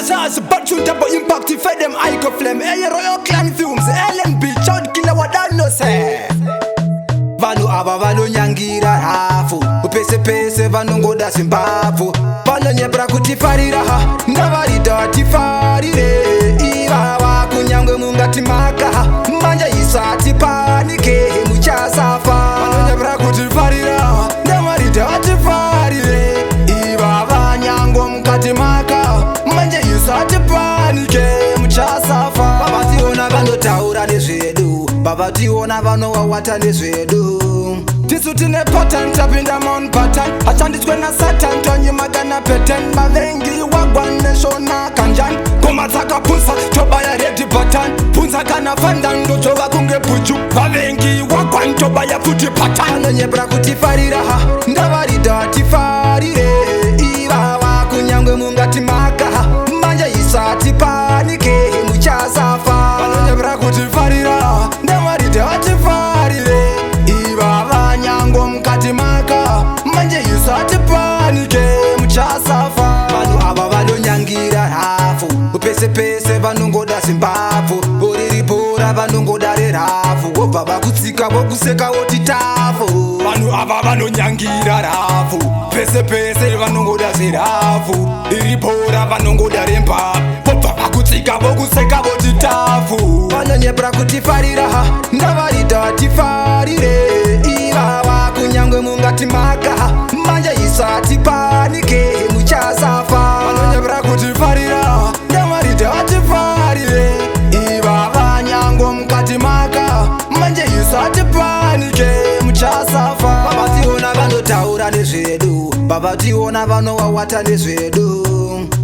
Zaza, but you double impact if them Ico Flame. Hey, Royal Clan Films, LNB, Child Killer, what I know say. Vanu ava vanu nyangira hafu upese pese vanu ngoda simbavu vanu nyebra kutifarira ha ndavarida tifarire ivava kunyangwe mungati maka manja isati panike muchasafa vanu nyebra kutifarira ndavarida tifarire ivava nyango mukati maka manja isati panike muchasafa vavationa vanotaura nezvedu vavationa vanovawata nezvedu tisu tine pattern tapinda mon pattern achanditswe na satan tonyimagana pattern mavengi wagwaneshona kanjani ngoma dzakapunza tobaya red button punza kana fandando tova kunge buju vavengi wagwan tobaya futi pattern anonyebra kutifarira ha ndavarida tifarire ivava kunyangwe mungati maka manja isati panike muchasafa anonyebra kutifarira ndavarida tifarire ivava nyango mukati maka manje isati panike muchasafa vanhu ava vanonyangira hafu upese pese vanongoda zimbabvu voriripora vanongoda rerafu vobva vakutsika vokuseka votitafu vanhu ava vanonyangira rafu pese pese vanongoda zerafu iripora vanongoda rembabvu vobva vakutsika vokuseka votitafu vanonyebra kutifarira ha ndavarida tifarire ivava kunyangwe mungati maka manja isati panike muchasafa vanonyebra kutifarira ndavarida tifarire ivava nyango mukati maka manje isati panike muchasafa vavationa vanotaura nezvedu vavationa vanovawata nezvedu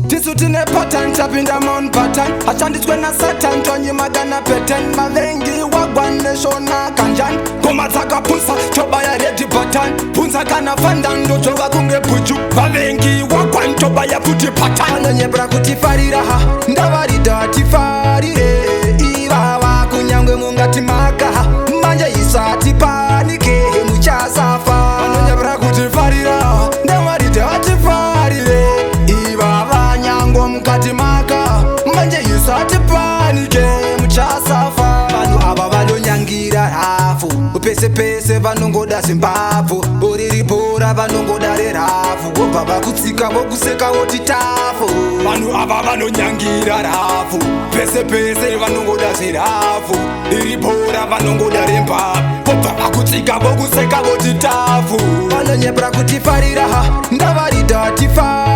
tisu tine pattern tapinda mon pattern achanditswe na satan tonyimagana pattern mavengi wagwaneshona kanjani ngoma dzakapunza tobaya red button punza kana fandando tova kunge buju vavengi wagwan tobaya futi pattern anonyebra kutifarira ha ndavarida tifarire ivava kunyangwe mungati maka manja isati panike muchasafa anonyebra kutifarira ndavarida tifarire ivava nyango mukati maka manje isati panike muchasafa vanhu ava vanonyangira hafu upese pese vanongoda zimbabvu voriripora vanongoda rerafu vobva vakutsika vokuseka votitafu vanhu ava vanonyangira rafu pese pese vanongoda zerafu iripora vanongoda rembabvu vobva vakutsika vokuseka votitafu vanonyebra kutifarira ha ndavarida tifa